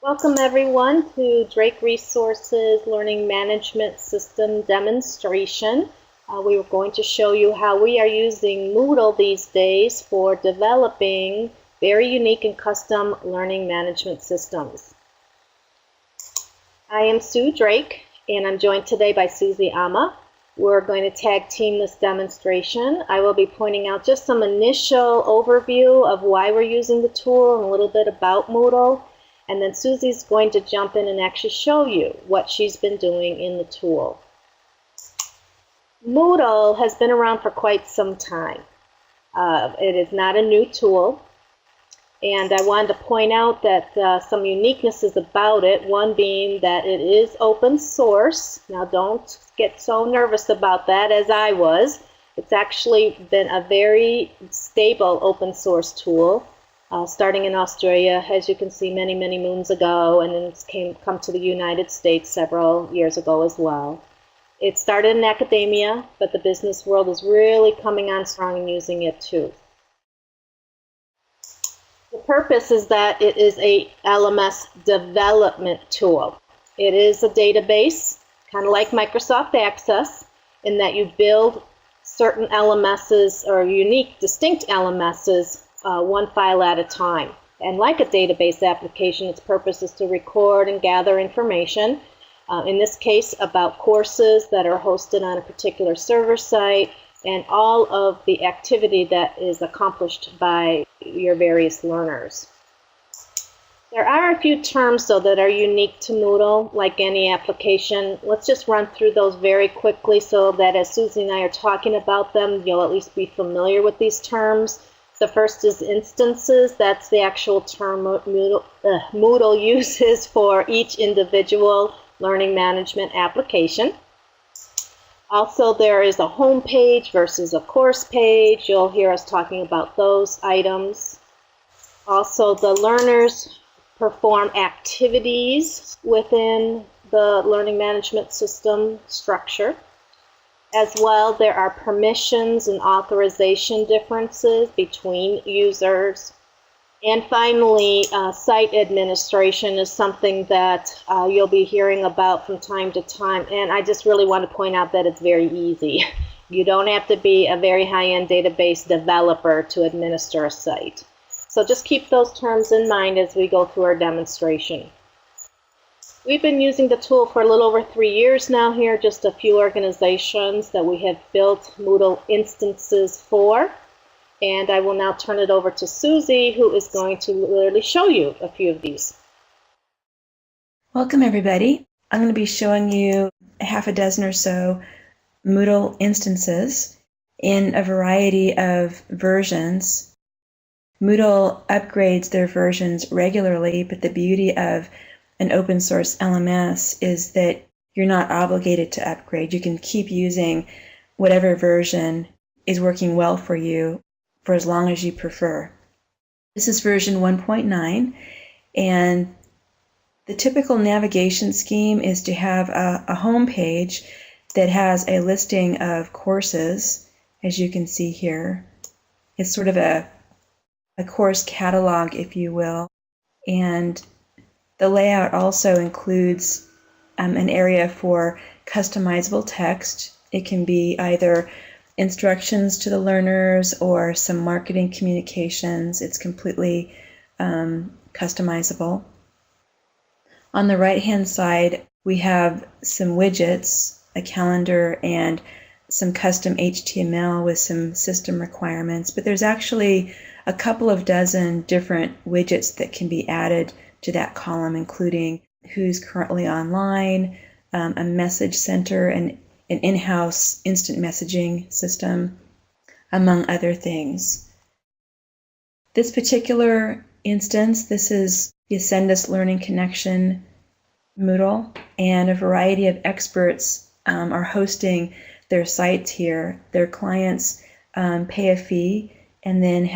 Welcome everyone to Drake Resources Learning Management System demonstration. We were going to show you how we are using Moodle these days for developing very unique and custom learning management systems. I am Sue Drake and I'm joined today by Susie Ama. We're going to tag team this demonstration. I will be pointing out just some initial overview of why we're using the tool and a little bit about Moodle. And then Susie's going to jump in and actually show you what she's been doing in the tool. Moodle has been around for quite some time. It is not a new tool. And I wanted to point out that some uniquenesses about it, one being that it is open source. Now don't get so nervous about that as I was. It's actually been a very stable open source tool. Starting in Australia, as you can see, many moons ago, and then it's come to the United States several years ago as well. It started in academia, but the business world is really coming on strong and using it too. The purpose is that it is a LMS development tool. It is a database, kind of like Microsoft Access, in that you build certain LMSs or unique, distinct LMSs one file at a time. And like a database application, its purpose is to record and gather information, in this case about courses that are hosted on a particular server site and all of the activity that is accomplished by your various learners. There are a few terms, though, that are unique to Moodle, like any application. Let's just run through those very quickly so that as Susie and I are talking about them, you'll at least be familiar with these terms. The first is instances. That's the actual term Moodle uses for each individual learning management application. Also, there is a home page versus a course page. You'll hear us talking about those items. Also, the learners perform activities within the learning management system structure. As well, there are permissions and authorization differences between users. And finally, site administration is something that you'll be hearing about from time to time. And I just really want to point out that it's very easy. You don't have to be a very high-end database developer to administer a site. So just keep those terms in mind as we go through our demonstration. We've been using the tool for a little over 3 years now here, just a few organizations that we have built Moodle instances for. And I will now turn it over to Susie, who is going to literally show you a few of these. Welcome, everybody. I'm going to be showing you a half a dozen or so Moodle instances in a variety of versions. Moodle upgrades their versions regularly, but the beauty of an open source LMS is that you're not obligated to upgrade. You can keep using whatever version is working well for you for as long as you prefer. This is version 1.9, and the typical navigation scheme is to have a home page that has a listing of courses, as you can see here. It's sort of a course catalog, if you will, and the layout also includes an area for customizable text. It can be either instructions to the learners or some marketing communications. It's completely customizable. On the right-hand side, we have some widgets, a calendar, and some custom HTML with some system requirements. But there's actually a couple of dozen different widgets that can be added to that column, including who's currently online, a message center, and an in-house instant messaging system, among other things. This particular instance, this is the Ascendance Learning Connection Moodle, and a variety of experts are hosting their sites here. Their clients pay a fee and then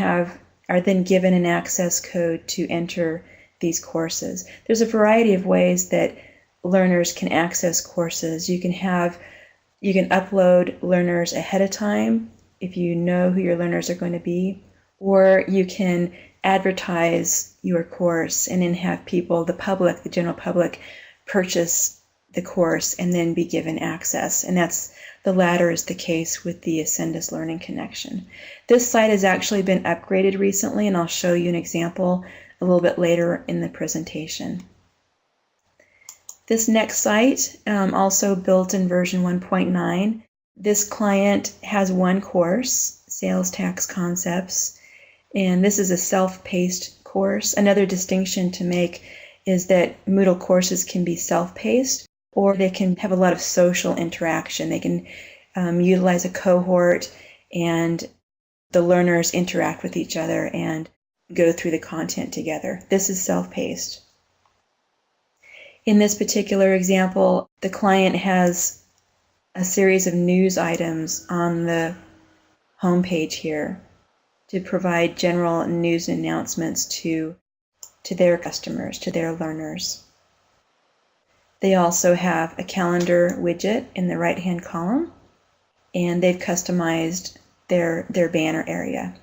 are then given an access code to enter these courses. There's a variety of ways that learners can access courses. You can upload learners ahead of time if you know who your learners are going to be, or you can advertise your course and then have people, the public, the general public, purchase the course and then be given access. And the latter is the case with the Ascendance Learning Connection. This site has actually been upgraded recently, and I'll show you an example a little bit later in the presentation. This next site, also built in version 1.9, this client has one course, Sales Tax Concepts, and this is a self-paced course. Another distinction to make is that Moodle courses can be self-paced, or they can have a lot of social interaction. They can utilize a cohort, and the learners interact with each other and go through the content together. This is self-paced. In this particular example, the client has a series of news items on the home page here to provide general news announcements to their customers, to their learners. They also have a calendar widget in the right-hand column, and they've customized their banner area.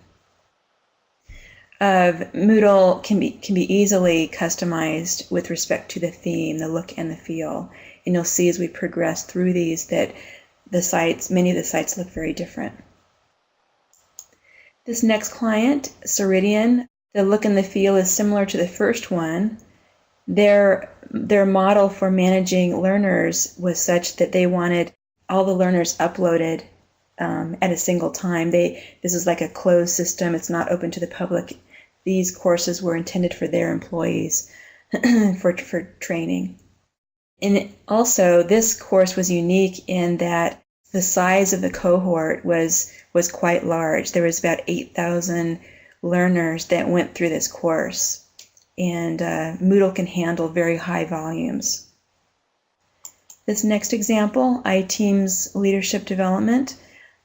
Moodle can be easily customized with respect to the theme, the look, and the feel. And you'll see as we progress through these that many of the sites look very different. This next client, Ceridian, the look and the feel is similar to the first one. Their model for managing learners was such that they wanted all the learners uploaded at a single time. This is like a closed system. It's not open to the public. These courses were intended for their employees for training. And also, this course was unique in that the size of the cohort was quite large. There was about 8,000 learners that went through this course, and Moodle can handle very high volumes. This next example, iTeams Leadership Development,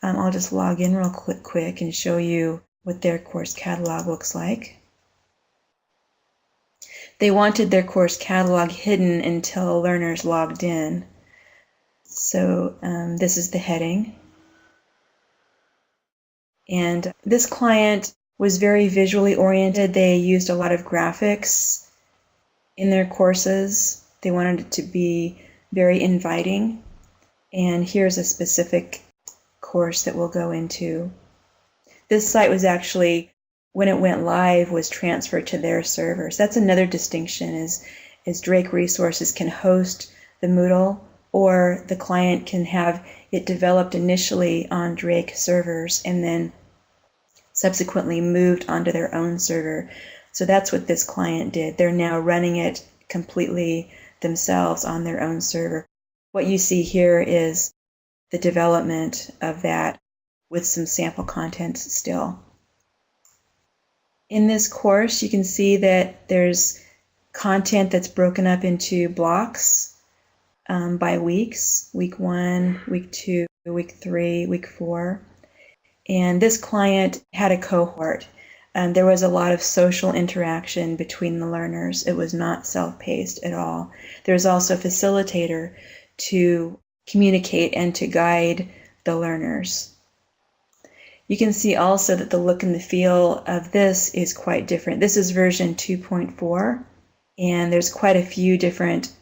I'll just log in real quick and show you what their course catalog looks like. They wanted their course catalog hidden until learners logged in. So this is the heading. And this client was very visually oriented. They used a lot of graphics in their courses. They wanted it to be very inviting. And here's a specific course that we'll go into. This site was actually, when it went live, was transferred to their servers. That's another distinction is Drake Resources can host the Moodle, or the client can have it developed initially on Drake servers and then subsequently moved onto their own server. So that's what this client did. They're now running it completely themselves on their own server. What you see here is the development of that with some sample content still. In this course, you can see that there's content that's broken up into blocks by weeks, week 1, week 2, week 3, week 4. And this client had a cohort. There was a lot of social interaction between the learners. It was not self-paced at all. There's also a facilitator to communicate and to guide the learners. You can see also that the look and the feel of this is quite different. This is version 2.4, and there's quite a few different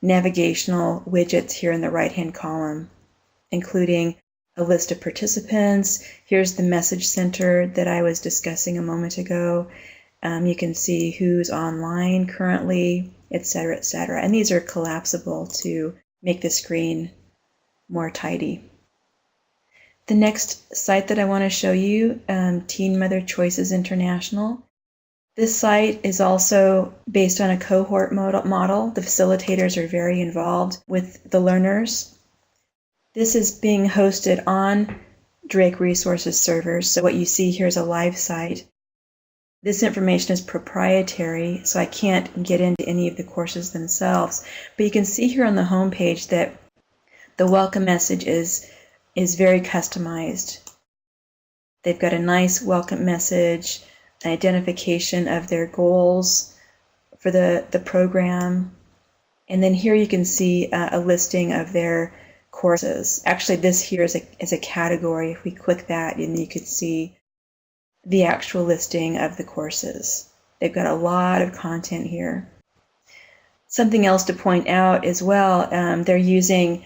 navigational widgets here in the right-hand column, including a list of participants. Here's the message center that I was discussing a moment ago. You can see who's online currently, etc., etc. And these are collapsible to make the screen more tidy. The next site that I want to show you, Teen Mother Choices International. This site is also based on a cohort model. The facilitators are very involved with the learners. This is being hosted on Drake Resources servers. So what you see here is a live site. This information is proprietary, so I can't get into any of the courses themselves. But you can see here on the home page that the welcome message is very customized. They've got a nice welcome message, an identification of their goals for the program. And then here you can see a listing of their courses. Actually, this here is a category. If we click that, and you could see the actual listing of the courses. They've got a lot of content here. Something else to point out as well, they're using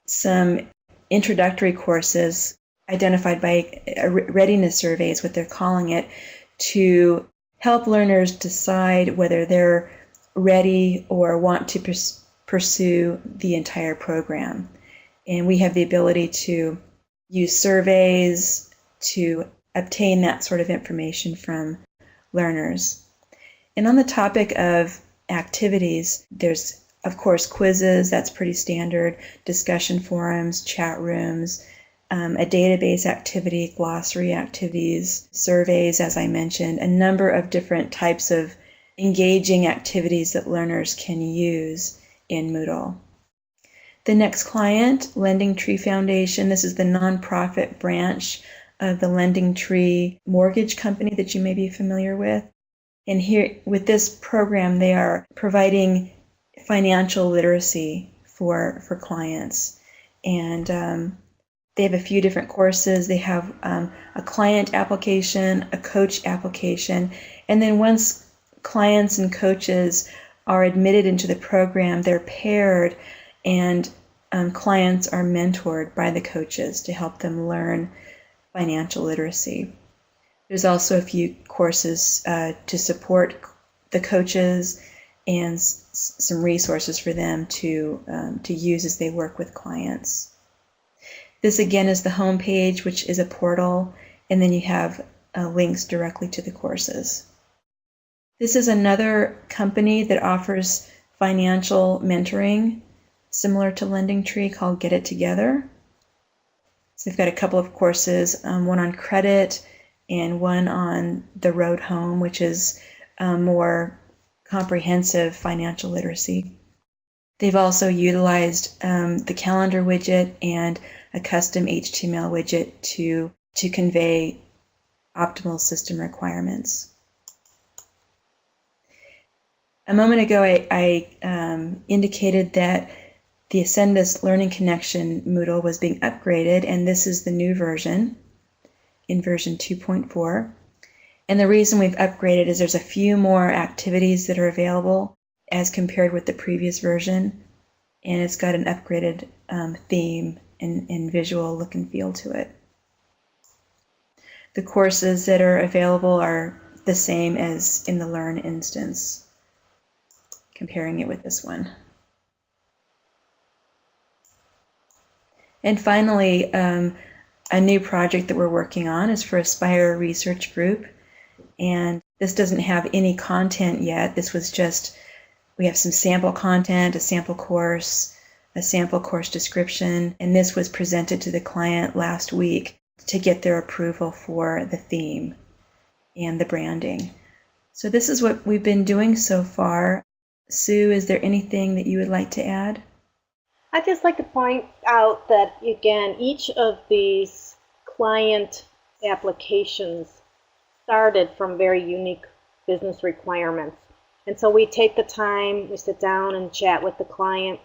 some introductory courses identified by readiness surveys, what they're calling it, to help learners decide whether they're ready or want to pursue the entire program. And we have the ability to use surveys to obtain that sort of information from learners. And on the topic of activities, there's, of course, quizzes, that's pretty standard, discussion forums, chat rooms, a database activity, glossary activities, surveys, as I mentioned, a number of different types of engaging activities that learners can use in Moodle. The next client, Lending Tree Foundation. This is the nonprofit branch of the Lending Tree mortgage company that you may be familiar with. And here, with this program, they are providing financial literacy for clients. And they have a few different courses. They have a client application, a coach application, and then once clients and coaches are admitted into the program, they're paired, and clients are mentored by the coaches to help them learn financial literacy. There's also a few courses to support the coaches and some resources for them to use as they work with clients. This again is the home page, which is a portal, and then you have links directly to the courses. This is another company that offers financial mentoring similar to Lending Tree, called Get It Together. So they've got a couple of courses, one on credit and one on the road home, which is more comprehensive financial literacy. They've also utilized the calendar widget and a custom HTML widget to convey optimal system requirements. A moment ago, I indicated that the Ascendance Learning Connection Moodle was being upgraded, and this is the new version, in version 2.4. And the reason we've upgraded is there's a few more activities that are available as compared with the previous version, and it's got an upgraded theme and visual look and feel to it. The courses that are available are the same as in the Learn instance, comparing it with this one. And finally, a new project that we're working on is for Aspire Research Group, and this doesn't have any content yet. This was just, we have some sample content, a sample course description, and this was presented to the client last week to get their approval for the theme and the branding. So this is what we've been doing so far. Sue, is there anything that you would like to add? I'd just like to point out that, again, each of these client applications started from very unique business requirements. And so we take the time, we sit down and chat with the client.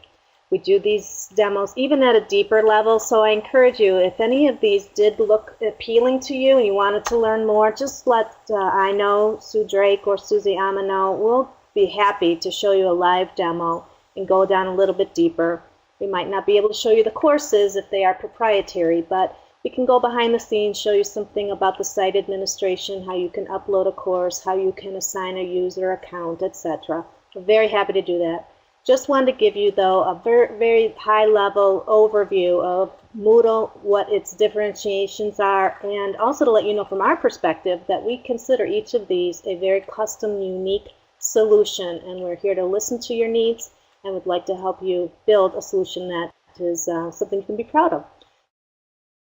We do these demos even at a deeper level. So I encourage you, if any of these did look appealing to you and you wanted to learn more, just let I know, Sue Drake or Susie Ama know. We'll be happy to show you a live demo and go down a little bit deeper. We might not be able to show you the courses if they are proprietary, but we can go behind the scenes, show you something about the site administration, how you can upload a course, how you can assign a user account, etc. We're very happy to do that. Just wanted to give you, though, a very, very high-level overview of Moodle, what its differentiations are, and also to let you know from our perspective that we consider each of these a very custom, unique solution, and we're here to listen to your needs and would like to help you build a solution that is something you can be proud of.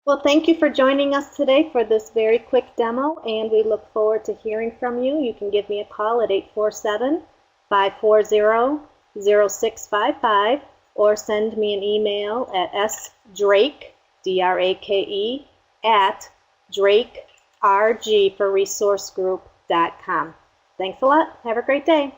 Well, thank you for joining us today for this very quick demo, and we look forward to hearing from you. You can give me a call at 847-540-0655 or send me an email at sdrake, D-R-A-K-E, at drakerg for resourcegroup.com. Thanks a lot. Have a great day.